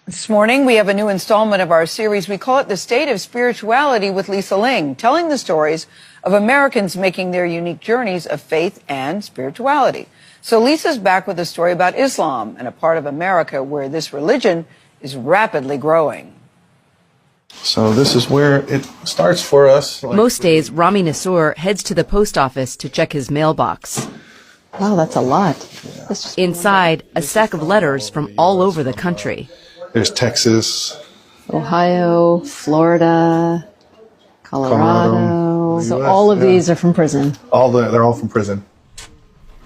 This morning, we have a new installment of our series. We call it The State of Spirituality with Lisa Ling, telling the stories of Americans making their unique journeys of faith and spirituality. So Lisa's back with a story about Islam and a part of America where this religion is rapidly growing. So this is where it starts for us. Most days, Rami Nassour heads to the post office to check his mailbox. Wow, that's a lot. Inside, a stack of letters from all over the country. There's Texas, Ohio, Florida, Colorado. So US, all of these are from prison. They're all from prison.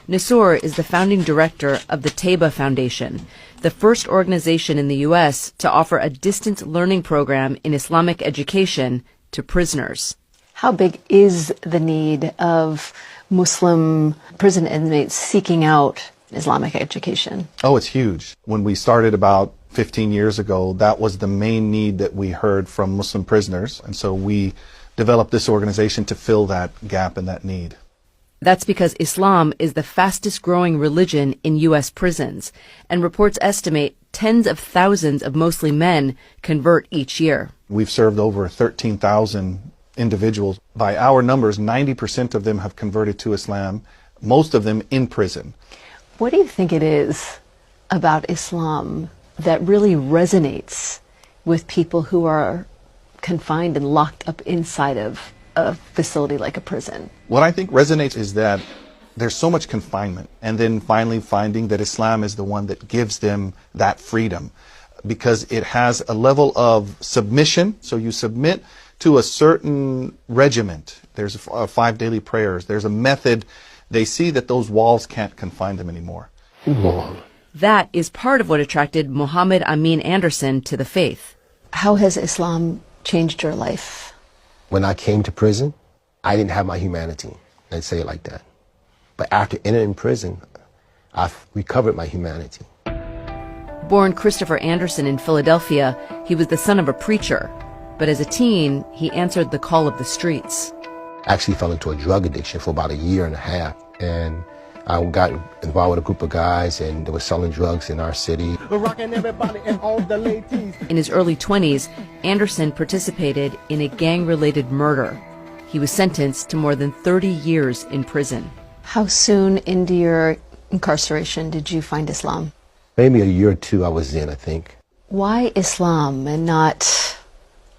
Nassour is the founding director of the Taba Foundation, the first organization in the U.S. to offer a distance learning program in Islamic education to prisoners. How big is the need of Muslim prison inmates seeking out Islamic education? Oh, it's huge. When we started about 15 years ago, that was the main need that we heard from Muslim prisoners. And so we developed this organization to fill that gap and that need. That's because Islam is the fastest growing religion in U.S. prisons, and reports estimate tens of thousands of mostly men convert each year. We've served over 13,000 individuals. By our numbers, 90% of them have converted to Islam, most of them in prison. What do you think it is about Islam that really resonates with people who are confined and locked up inside of a facility like a prison? What I think resonates is that there's so much confinement, and then finally finding that Islam is the one that gives them that freedom, because it has a level of submission. So you submit to a certain regiment. There's 5 daily prayers. There's a method. They see that those walls can't confine them anymore. That is part of what attracted Mohammed Amin Anderson to the faith. How has Islam changed your life? When I came to prison, I didn't have my humanity. Let's say it like that. But after entering prison, I've recovered my humanity. Born Christopher Anderson in Philadelphia, he was the son of a preacher. But as a teen, he answered the call of the streets. I actually fell into a drug addiction for about 1.5 years. And I got involved with a group of guys, and they were selling drugs in our city. In his early 20s, Anderson participated in a gang-related murder. He was sentenced to more than 30 years in prison. How soon into your incarceration did you find Islam? Maybe 1 year or 2 I was in, I think. Why Islam and not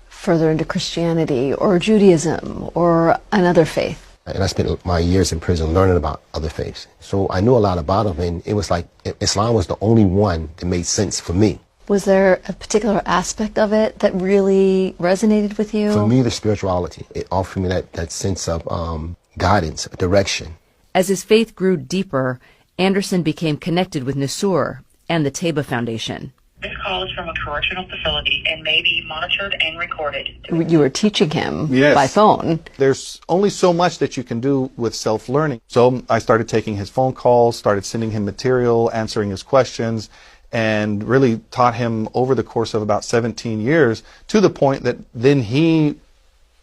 further into Christianity or Judaism or another faith? And I spent my years in prison learning about other faiths. So I knew a lot about them, and it was like Islam was the only one that made sense for me. Was there a particular aspect of it that really resonated with you? For me, the spirituality. It offered me that sense of guidance, direction. As his faith grew deeper, Anderson became connected with Nassour and the Taba Foundation. This call is from a correctional facility and may be monitored and recorded. You were teaching him Yes. by phone. There's only so much that you can do with self-learning. So I started taking his phone calls, started sending him material, answering his questions, and really taught him over the course of about 17 years, to the point that then he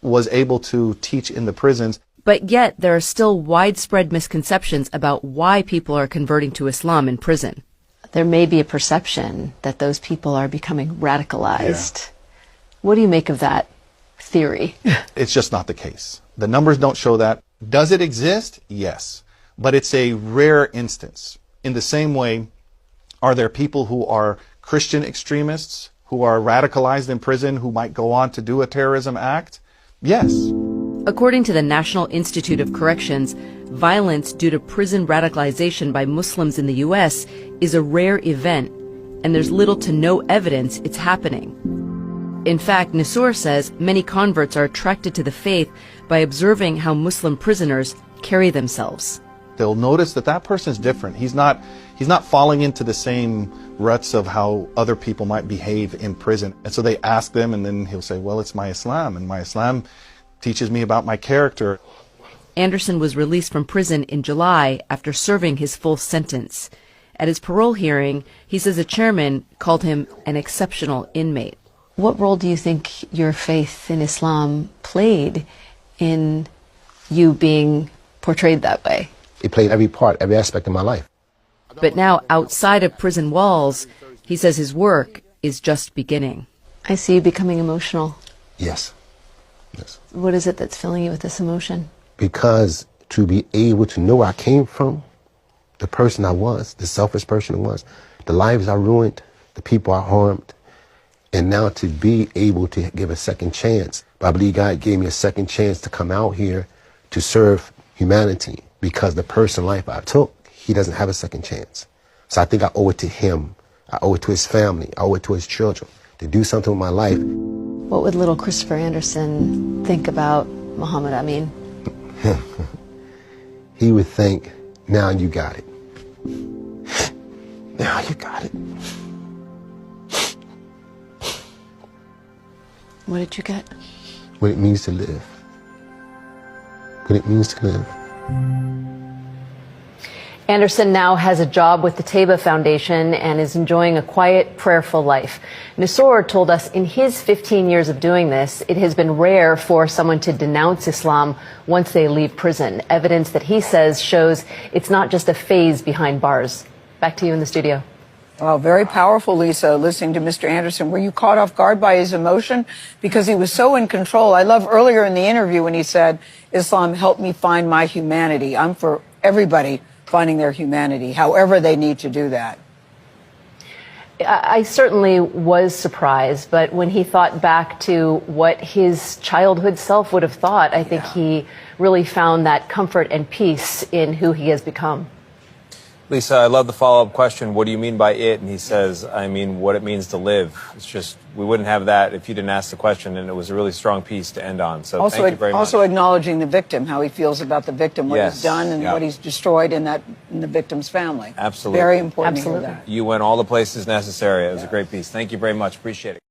was able to teach in the prisons. But yet there are still widespread misconceptions about why people are converting to Islam in prison. There may be a perception that those people are becoming radicalized. What do you make of that theory? It's just not the case. The numbers don't show that. Does it exist? Yes. But it's a rare instance. In the same way, are there people who are Christian extremists, who are radicalized in prison, who might go on to do a terrorism act? Yes. According to the National Institute of Corrections, violence due to prison radicalization by Muslims in the U.S. is a rare event, and there's little to no evidence it's happening. In fact, Nassour says many converts are attracted to the faith by observing how Muslim prisoners carry themselves. They'll notice that that person's different. He's not falling into the same ruts of how other people might behave in prison. And so they ask them, and then he'll say, well, it's my Islam, and my Islam teaches me about my character. Anderson was released from prison in July after serving his full sentence. At his parole hearing, he says a chairman called him an exceptional inmate. What role do you think your faith in Islam played in you being portrayed that way? It played every part, every aspect of my life. But now, outside of prison walls, he says his work is just beginning. I see you becoming emotional. Yes. Yes. What is it that's filling you with this emotion? Because to be able to know where I came from, the person I was, the selfish person I was, the lives I ruined, the people I harmed, and now to be able to give a second chance. But I believe God gave me a second chance to come out here to serve humanity, because the person life I took, he doesn't have a second chance. So I think I owe it to him. I owe it to his family. I owe it to his children to do something with my life. What would little Christopher Anderson think about Muhammad Amin? He would think, now you got it. Now you got it. What did you get? What it means to live. What it means to live. Anderson now has a job with the Taba Foundation and is enjoying a quiet, prayerful life. Nasor told us in his 15 years of doing this, it has been rare for someone to denounce Islam once they leave prison. Evidence that he says shows it's not just a phase behind bars. Back to you in the studio. Wow, very powerful, Lisa, listening to Mr. Anderson. Were you caught off guard by his emotion? Because he was so in control. I love earlier in the interview when he said, Islam helped me find my humanity. I'm for everybody finding their humanity, however they need to do that. I certainly was surprised, but when he thought back to what his childhood self would have thought, I think he really found that comfort and peace in who he has become. Lisa, I love the follow-up question. What do you mean by it? And he says, I mean what it means to live. It's just, we wouldn't have that if you didn't ask the question, and it was a really strong piece to end on. So also, thank you very much. Also acknowledging the victim, how he feels about the victim, what Yes. he's done and what he's destroyed in the victim's family. Absolutely. Very important Absolutely. to hear that. You went all the places necessary. It was a great piece. Thank you very much. Appreciate it.